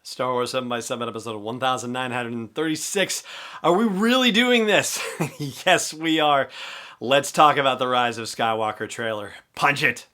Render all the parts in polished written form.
Star Wars 7x7 episode 1936. Are we really doing this? Yes, we are. Let's talk about the Rise of Skywalker trailer. Punch it!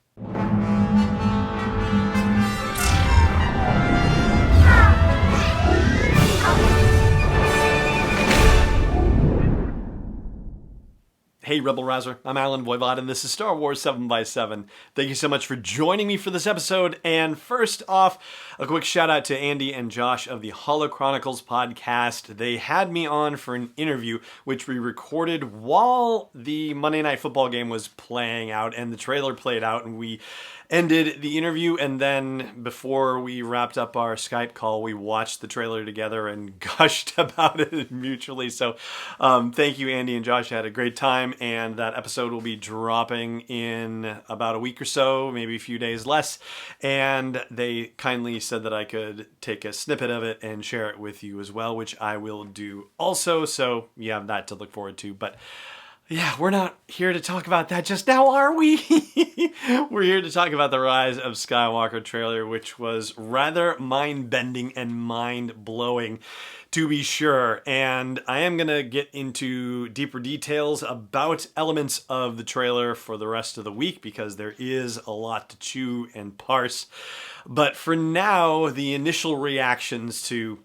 Hey Rebel Rouser, I'm Alan Voivod and this is Star Wars 7x7. Thank you so much for joining me for this episode. And first off, a quick shout out to Andy and Josh of the Holo Chronicles podcast. They had me on for an interview which we recorded while the Monday Night Football game was playing out and the trailer played out, and we ended the interview, and then before we wrapped up our Skype call, we watched the trailer together and gushed about it mutually. So thank you, Andy and Josh. I had a great time, and that episode will be dropping in about a week or so, maybe a few days less. And they kindly said that I could take a snippet of it and share it with you as well, which I will do also. So you have that to look forward to. But yeah, we're not here to talk about that just now, are we? We're here to talk about the Rise of Skywalker trailer, which was rather mind-bending and mind-blowing, to be sure. And I am going to get into deeper details about elements of the trailer for the rest of the week, because there is a lot to chew and parse. But for now, the initial reactions to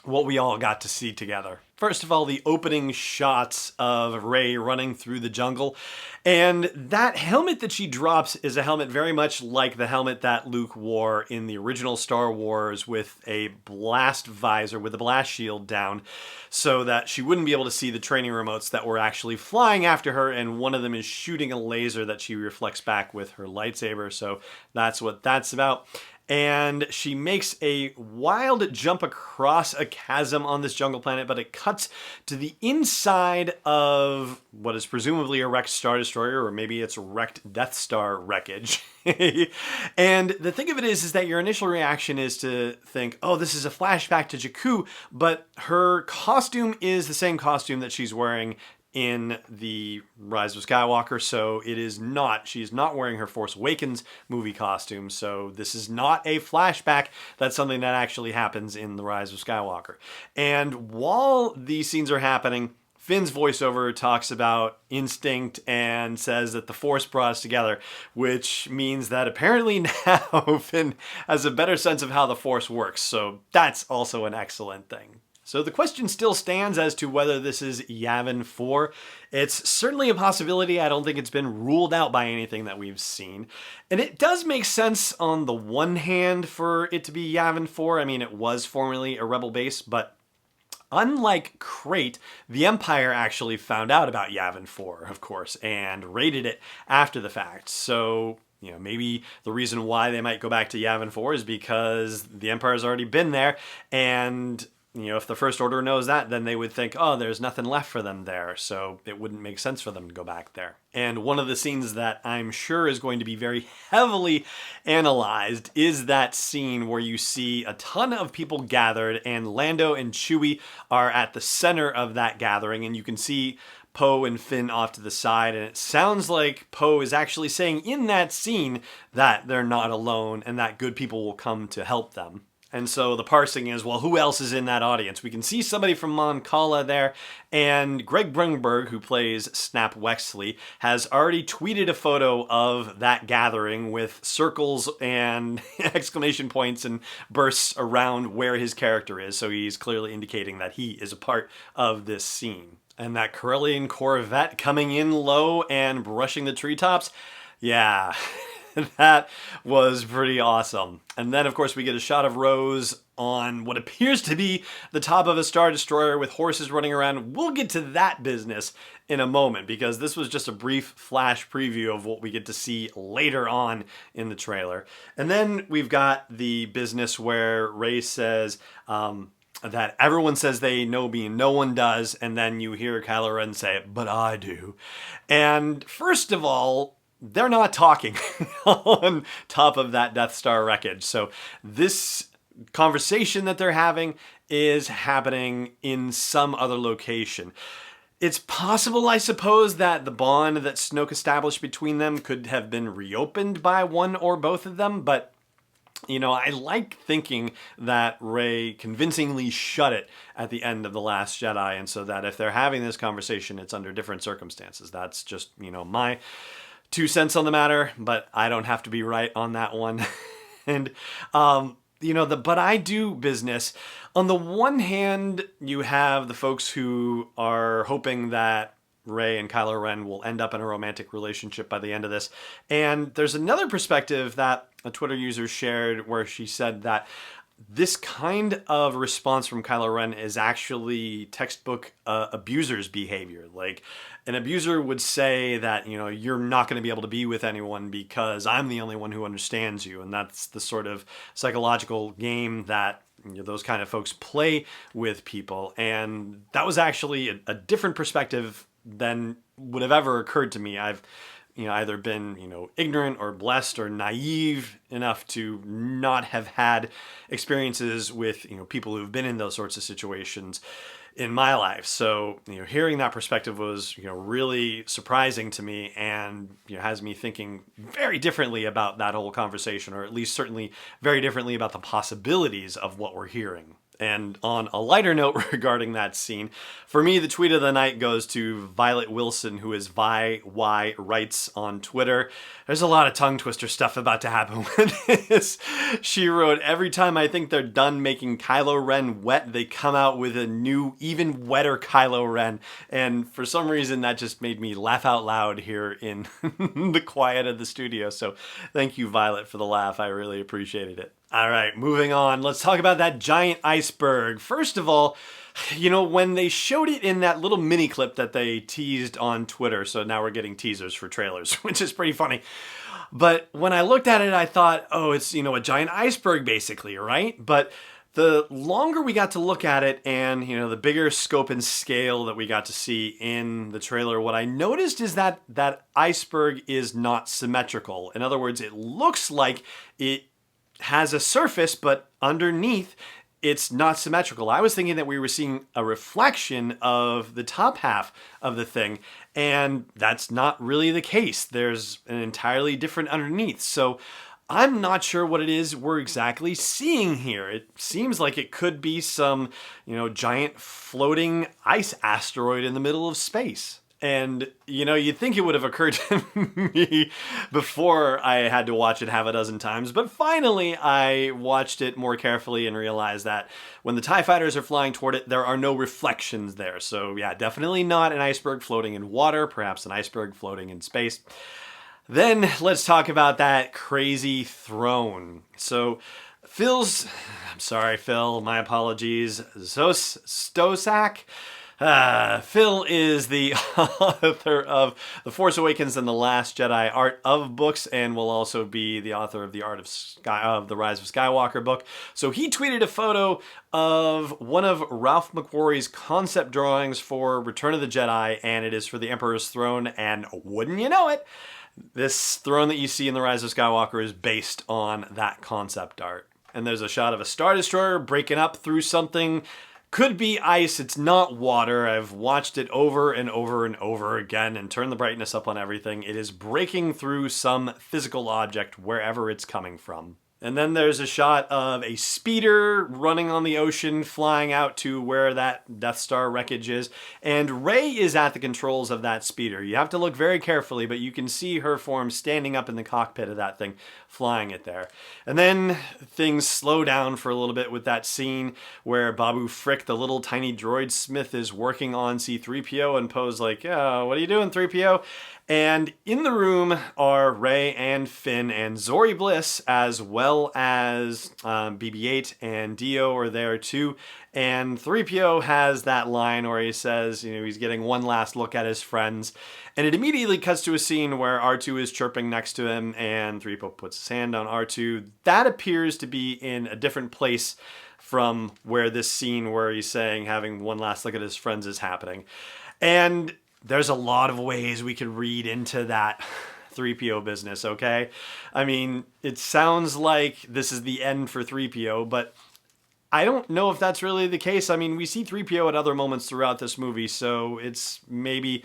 what we all got to see together. First of all, the opening shots of Rey running through the jungle. And that helmet that she drops is a helmet very much like the helmet that Luke wore in the original Star Wars, with a blast visor, with a blast shield down, so that she wouldn't be able to see the training remotes that were actually flying after her, and one of them is shooting a laser that she reflects back with her lightsaber. So that's what that's about. And she makes a wild jump across a chasm on this jungle planet, but it cuts to the inside of what is presumably a wrecked Star Destroyer, or maybe it's wrecked Death Star wreckage. And the thing of it is that your initial reaction is to think, oh, this is a flashback to Jakku, but her costume is the same costume that she's wearing in the Rise of Skywalker, so it is not, she's not wearing her Force Awakens movie costume, so this is not a flashback. That's something that actually happens in the Rise of Skywalker. And while these scenes are happening, Finn's voiceover talks about instinct and says that the Force brought us together, which means that apparently now Finn has a better sense of how the Force works, so that's also an excellent thing. So the question still stands as to whether this is Yavin 4. It's certainly a possibility. I don't think it's been ruled out by anything that we've seen. And it does make sense on the one hand for it to be Yavin 4. I mean, it was formerly a rebel base, but unlike Crate, the Empire actually found out about Yavin 4, of course, and raided it after the fact. So maybe the reason why they might go back to Yavin 4 is because the Empire's already been there, and if the First Order knows that, then they would think, oh, there's nothing left for them there, so it wouldn't make sense for them to go back there. And one of the scenes that I'm sure is going to be very heavily analyzed is that scene where you see a ton of people gathered, and Lando and Chewie are at the center of that gathering, and you can see Poe and Finn off to the side, and it sounds like Poe is actually saying in that scene that they're not alone and that good people will come to help them. And so the parsing is, well, who else is in that audience? We can see somebody from Mon Cala there, and Greg Brunberg, who plays Snap Wexley, has already tweeted a photo of that gathering with circles and exclamation points and bursts around where his character is, so he's clearly indicating that he is a part of this scene. And that Corellian Corvette coming in low and brushing the treetops, yeah, that was pretty awesome. And then, of course, we get a shot of Rose on what appears to be the top of a Star Destroyer with horses running around. We'll get to that business in a moment, because this was just a brief flash preview of what we get to see later on in the trailer. And then we've got the business where Rey says that everyone says they know me and no one does, and then you hear Kylo Ren say, but I do. And first of all, they're not talking on top of that Death Star wreckage. So this conversation that they're having is happening in some other location. It's possible, I suppose, that the bond that Snoke established between them could have been reopened by one or both of them, but I like thinking that Rey convincingly shut it at the end of The Last Jedi, and so that if they're having this conversation, it's under different circumstances. That's just, my 2 cents on the matter, but I don't have to be right on that one. And, but I do business. On the one hand, you have the folks who are hoping that Rey and Kylo Ren will end up in a romantic relationship by the end of this. And there's another perspective that a Twitter user shared where she said that this kind of response from Kylo Ren is actually textbook abuser's behavior. Like, an abuser would say that, you're not going to be able to be with anyone because I'm the only one who understands you. And that's the sort of psychological game that those kind of folks play with people. And that was actually a different perspective than would have ever occurred to me. I've either been, ignorant or blessed or naive enough to not have had experiences with, people who've been in those sorts of situations in my life. So, hearing that perspective was, really surprising to me, and, has me thinking very differently about that whole conversation, or at least certainly very differently about the possibilities of what we're hearing. And on a lighter note regarding that scene, for me, the tweet of the night goes to Violet Wilson, who is VY Writes on Twitter. There's a lot of tongue twister stuff about to happen with this. She wrote, "Every time I think they're done making Kylo Ren wet, they come out with a new, even wetter Kylo Ren." And for some reason, that just made me laugh out loud here in the quiet of the studio. So thank you, Violet, for the laugh. I really appreciated it. All right, moving on. Let's talk about that giant iceberg. First of all, when they showed it in that little mini clip that they teased on Twitter, so now we're getting teasers for trailers, which is pretty funny. But when I looked at it, I thought, oh, it's, a giant iceberg basically, right? But the longer we got to look at it and, the bigger scope and scale that we got to see in the trailer, what I noticed is that that iceberg is not symmetrical. In other words, it looks like it has a surface, but underneath it's not symmetrical. I was thinking that we were seeing a reflection of the top half of the thing, and that's not really the case. There's an entirely different underneath. So I'm not sure what it is we're exactly seeing here. It seems like it could be some, giant floating ice asteroid in the middle of space. And, you'd think it would have occurred to me before I had to watch it half a dozen times. But finally, I watched it more carefully and realized that when the TIE fighters are flying toward it, there are no reflections there. So yeah, definitely not an iceberg floating in water, perhaps an iceberg floating in space. Then let's talk about that crazy throne. So I'm sorry, Phil, my apologies, Stosak. Phil is the author of The Force Awakens and The Last Jedi Art of books, and will also be the author of of the Rise of Skywalker book. So he tweeted a photo of one of Ralph McQuarrie's concept drawings for Return of the Jedi, and it is for the Emperor's throne, and wouldn't you know it, this throne that you see in The Rise of Skywalker is based on that concept art. And there's a shot of a Star Destroyer breaking up through something. Could be ice, it's not water. I've watched it over and over and over again and turned the brightness up on everything. It is breaking through some physical object wherever it's coming from. And then there's a shot of a speeder running on the ocean, flying out to where that Death Star wreckage is. And Rey is at the controls of that speeder. You have to look very carefully, but you can see her form standing up in the cockpit of that thing, flying it there. And then things slow down for a little bit with that scene where Babu Frick, the little tiny droid smith, is working on C-3PO, and Poe's like, "Yeah, what are you doing, 3PO?" And in the room are Rey and Finn and Zori Bliss, as well as BB-8 and Dio are there too. And 3PO has that line where he says, he's getting one last look at his friends. And it immediately cuts to a scene where R2 is chirping next to him, and 3PO puts his hand on R2. That appears to be in a different place from where this scene where he's saying having one last look at his friends is happening. And there's a lot of ways we could read into that 3PO business, okay? I mean, it sounds like this is the end for 3PO, but I don't know if that's really the case. I mean, we see Threepio at other moments throughout this movie, so it's maybe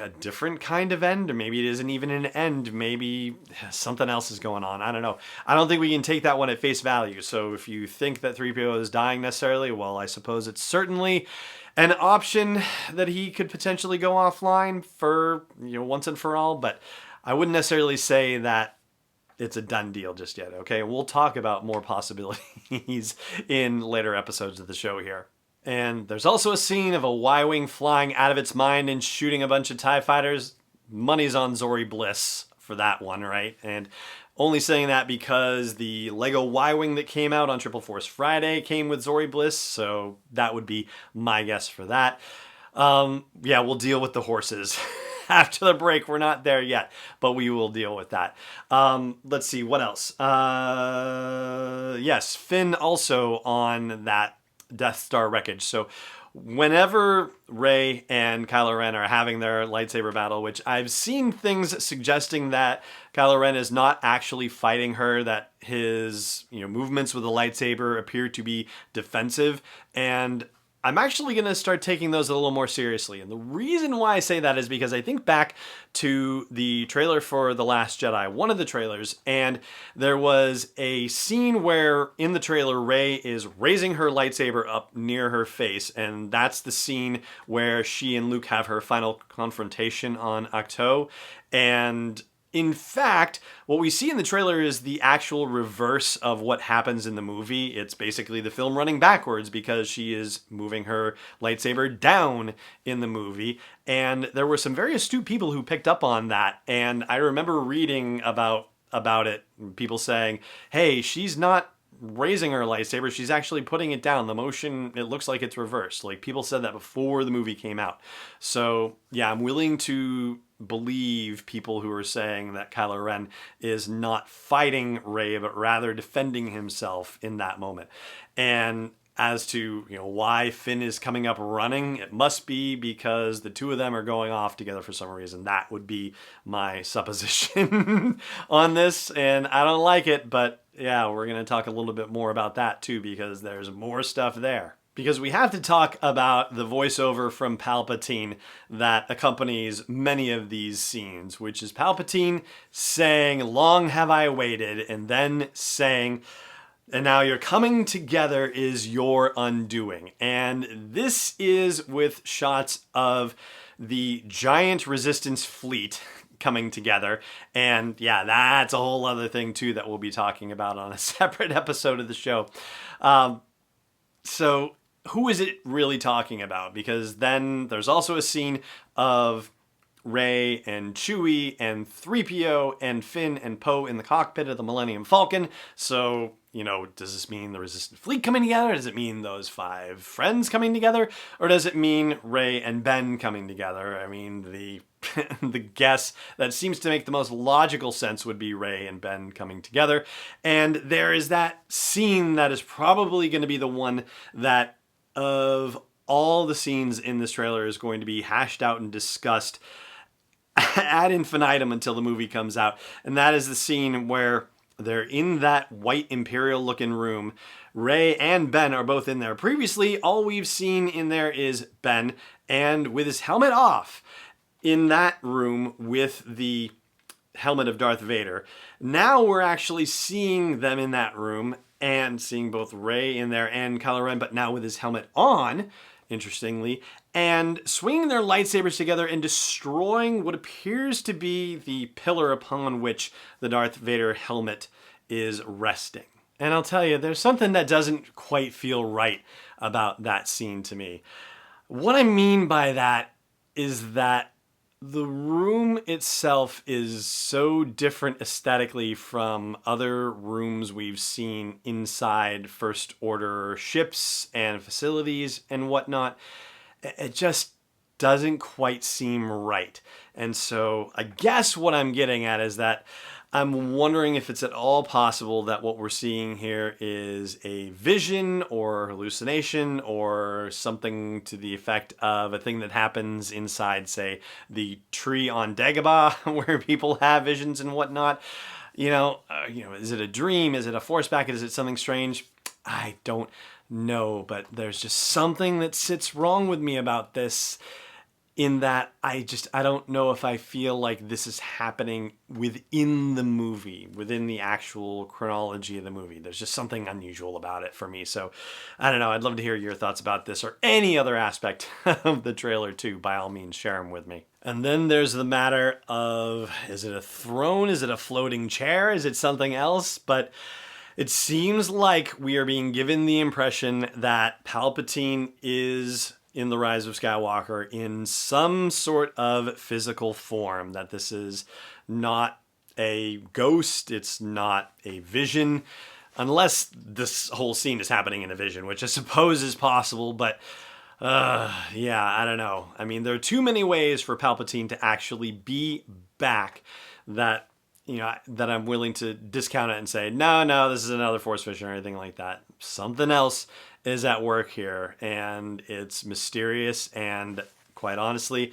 a different kind of end, or maybe it isn't even an end. Maybe something else is going on. I don't know. I don't think we can take that one at face value. So if you think that Threepio is dying necessarily, well, I suppose it's certainly an option that he could potentially go offline for, once and for all, but I wouldn't necessarily say that it's a done deal just yet, okay? We'll talk about more possibilities in later episodes of the show here. And there's also a scene of a Y-Wing flying out of its mind and shooting a bunch of TIE fighters. Money's on Zori Bliss for that one, right? And only saying that because the Lego Y-Wing that came out on Triple Force Friday came with Zori Bliss, so that would be my guess for that. Yeah, we'll deal with the horses. After the break, we're not there yet, but we will deal with that. Let's see, what else? Yes, Finn also on that Death Star wreckage. So whenever Rey and Kylo Ren are having their lightsaber battle, which I've seen things suggesting that Kylo Ren is not actually fighting her, that his movements with the lightsaber appear to be defensive, and I'm actually going to start taking those a little more seriously. And the reason why I say that is because I think back to the trailer for The Last Jedi, one of the trailers, and there was a scene where in the trailer, Rey is raising her lightsaber up near her face, and that's the scene where she and Luke have her final confrontation on Ahch-To. And in fact, what we see in the trailer is the actual reverse of what happens in the movie. It's basically the film running backwards because she is moving her lightsaber down in the movie. And there were some very astute people who picked up on that. And I remember reading about it, people saying, hey, she's not raising her lightsaber, she's actually putting it down. The motion, it looks like it's reversed. Like, people said that before the movie came out. So yeah, I'm willing to believe people who are saying that Kylo Ren is not fighting Rey, but rather defending himself in that moment. And as to why Finn is coming up running, it must be because the two of them are going off together for some reason. That would be my supposition on this, and I don't like it, but yeah, we're going to talk a little bit more about that too, because there's more stuff there. Because we have to talk about the voiceover from Palpatine that accompanies many of these scenes, which is Palpatine saying, "Long have I waited," and then saying, "And now your coming together is your undoing." And this is with shots of the giant Resistance fleet coming together. And yeah, that's a whole other thing too that we'll be talking about on a separate episode of the show. So who is it really talking about? Because then there's also a scene of Rey and Chewie and Threepio and Finn and Poe in the cockpit of the Millennium Falcon. So, does this mean the Resistance fleet coming together? Does it mean those 5 friends coming together? Or does it mean Rey and Ben coming together? I mean, the the guess that seems to make the most logical sense would be Rey and Ben coming together. And there is that scene that is probably going to be the one that, of all the scenes in this trailer, is going to be hashed out and discussed ad infinitum until the movie comes out. And that is the scene where they're in that white Imperial looking room. Rey and Ben are both in there. Previously, all we've seen in there is Ben, and with his helmet off in that room with the helmet of Darth Vader. Now we're actually seeing them in that room and seeing both Rey in there and Kylo Ren, but now with his helmet on, interestingly, and swinging their lightsabers together and destroying what appears to be the pillar upon which the Darth Vader helmet is resting. And I'll tell you, there's something that doesn't quite feel right about that scene to me. What I mean by that is that the room itself is so different aesthetically from other rooms we've seen inside First Order ships and facilities and whatnot. It just doesn't quite seem right. And so I guess what I'm getting at is that I'm wondering if it's at all possible that what we're seeing here is a vision or hallucination or something to the effect of a thing that happens inside, say, the tree on Dagobah, where people have visions and whatnot. Is it a dream? Is it a force packet? Is it something strange? I don't No, but there's just something that sits wrong with me about this, in that I don't know if I feel like this is happening within the movie, within the actual chronology of the movie. There's just something unusual about it for me. So I don't know. I'd love to hear your thoughts about this or any other aspect of the trailer too. By all means, share them with me. And then there's the matter of, is it a throne? Is it a floating chair? Is it something else? But it seems like we are being given the impression that Palpatine is in the Rise of Skywalker in some sort of physical form, that this is not a ghost, it's not a vision, unless this whole scene is happening in a vision, which I suppose is possible, but yeah, I don't know. I mean, there are too many ways for Palpatine to actually be back that, that I'm willing to discount it and say, no, this is another Force vision or anything like that. Something else is at work here, and it's mysterious, and quite honestly,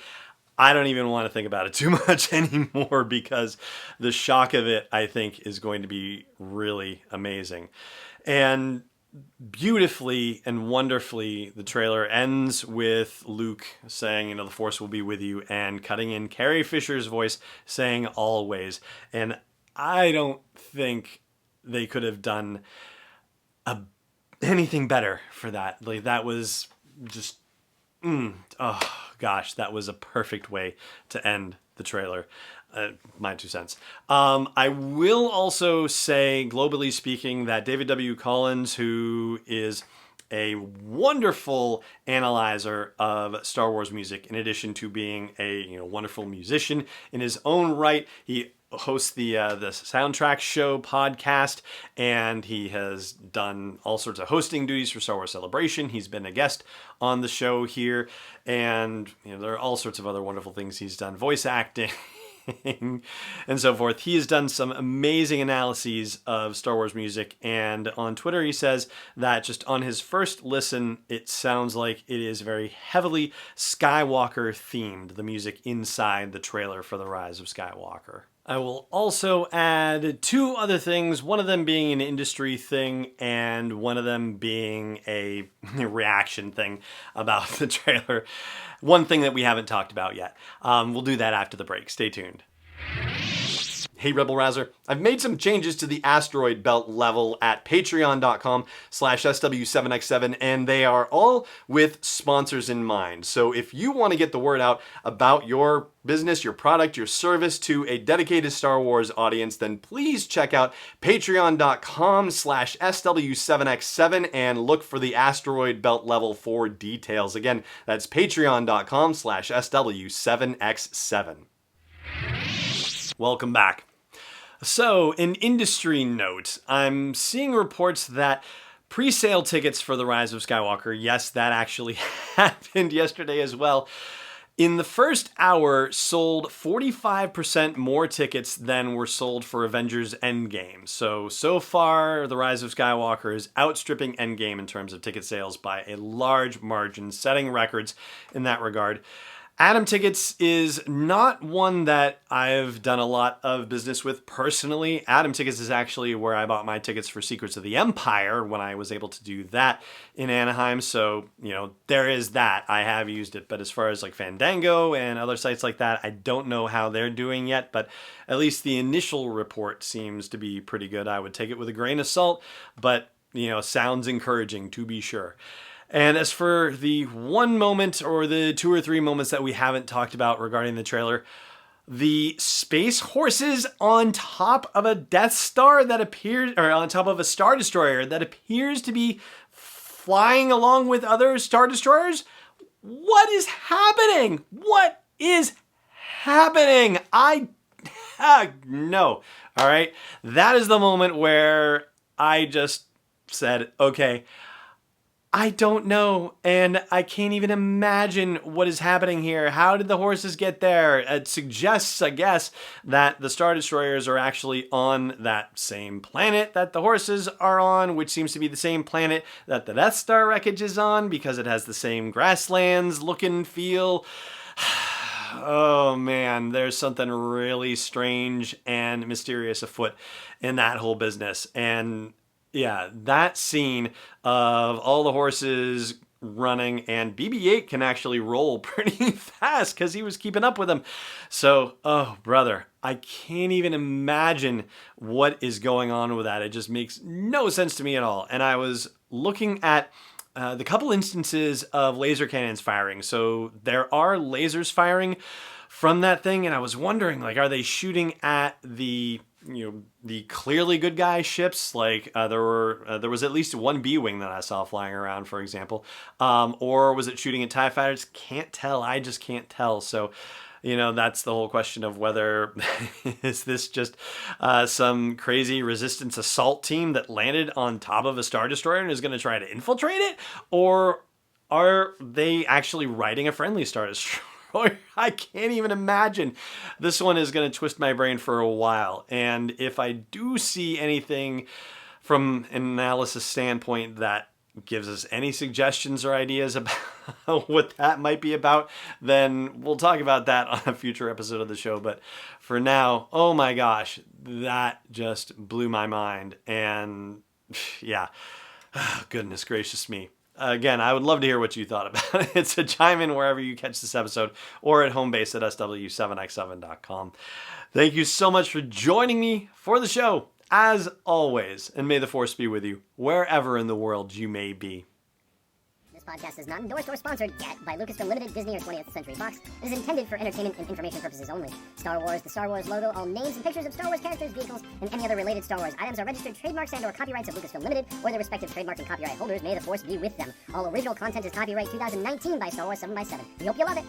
I don't even want to think about it too much anymore, because the shock of it, I think, is going to be really amazing. And beautifully and wonderfully, the trailer ends with Luke saying, the Force will be with you, and cutting in Carrie Fisher's voice saying always. And I don't think they could have done anything better for that. Like, that was just, oh gosh, that was a perfect way to end the trailer. My 2 cents. I will also say, globally speaking, that David W. Collins, who is a wonderful analyzer of Star Wars music, in addition to being a wonderful musician in his own right, he hosts the Soundtrack Show podcast, and he has done all sorts of hosting duties for Star Wars Celebration. He's been a guest on the show here, and there are all sorts of other wonderful things he's done, voice acting and so forth. He has done some amazing analyses of Star Wars music, and on Twitter he says that just on his first listen, it sounds like it is very heavily Skywalker themed, the music inside the trailer for The Rise of Skywalker. I will also add 2 other things, one of them being an industry thing and one of them being a reaction thing about the trailer. One thing that we haven't talked about yet. We'll do that after the break. Stay tuned. Hey Rebel Rouser, I've made some changes to the asteroid belt level at patreon.com/SW7X7, and they are all with sponsors in mind. So if you want to get the word out about your business, your product, your service to a dedicated Star Wars audience, then please check out patreon.com/SW7X7 and look for the asteroid belt level for details. Again, that's patreon.com/SW7X7. Welcome back. So, an industry note, I'm seeing reports that pre-sale tickets for The Rise of Skywalker, yes, that actually happened yesterday as well, in the first hour sold 45% more tickets than were sold for Avengers Endgame. So far, The Rise of Skywalker is outstripping Endgame in terms of ticket sales by a large margin, setting records in that regard. Atom Tickets is not one that I've done a lot of business with personally. Atom Tickets is actually where I bought my tickets for Secrets of the Empire when I was able to do that in Anaheim. So, there is that. I have used it. But as far as like Fandango and other sites like that, I don't know how they're doing yet. But at least the initial report seems to be pretty good. I would take it with a grain of salt, but, sounds encouraging to be sure. And as for the one moment or the 2 or 3 moments that we haven't talked about regarding the trailer, the space horses on top of a Death Star that appears, or on top of a Star Destroyer that appears to be flying along with other Star Destroyers. What is happening? What is happening? No. All right. That is the moment where I just said, okay, I don't know, and I can't even imagine what is happening here. How did the horses get there? It suggests, I guess, that the Star Destroyers are actually on that same planet that the horses are on, which seems to be the same planet that the Death Star wreckage is on, because it has the same grasslands look and feel. Oh man, there's something really strange and mysterious afoot in that whole business. And Yeah, that scene of all the horses running, and BB-8 can actually roll pretty fast because he was keeping up with him. So, oh brother, I can't even imagine what is going on with that. It just makes no sense to me at all. And I was looking at the couple instances of laser cannons firing. So there are lasers firing from that thing, and I was wondering, like, are they shooting at the clearly good guy ships? Like there was at least one B-wing that I saw flying around, for example, or was it shooting at TIE fighters? Can't tell. I just can't tell. So, that's the whole question of whether is this just some crazy resistance assault team that landed on top of a Star Destroyer and is going to try to infiltrate it, or are they actually riding a friendly Star Destroyer? I can't even imagine. This one is going to twist my brain for a while. And if I do see anything from an analysis standpoint that gives us any suggestions or ideas about what that might be about, then we'll talk about that on a future episode of the show. But for now, oh my gosh, that just blew my mind. And yeah, goodness gracious me. Again, I would love to hear what you thought about it. So chime in wherever you catch this episode or at home base at sw7x7.com. Thank you so much for joining me for the show, as always, and may the Force be with you wherever in the world you may be. This podcast is not endorsed or sponsored yet by Lucasfilm Limited, Disney, or 20th Century Fox. It is intended for entertainment and information purposes only. Star Wars, the Star Wars logo, all names and pictures of Star Wars characters, vehicles, and any other related Star Wars items are registered trademarks and/or copyrights of Lucasfilm Limited or their respective trademark and copyright holders. May the Force be with them. All original content is copyright 2019 by Star Wars 7x7. We hope you love it.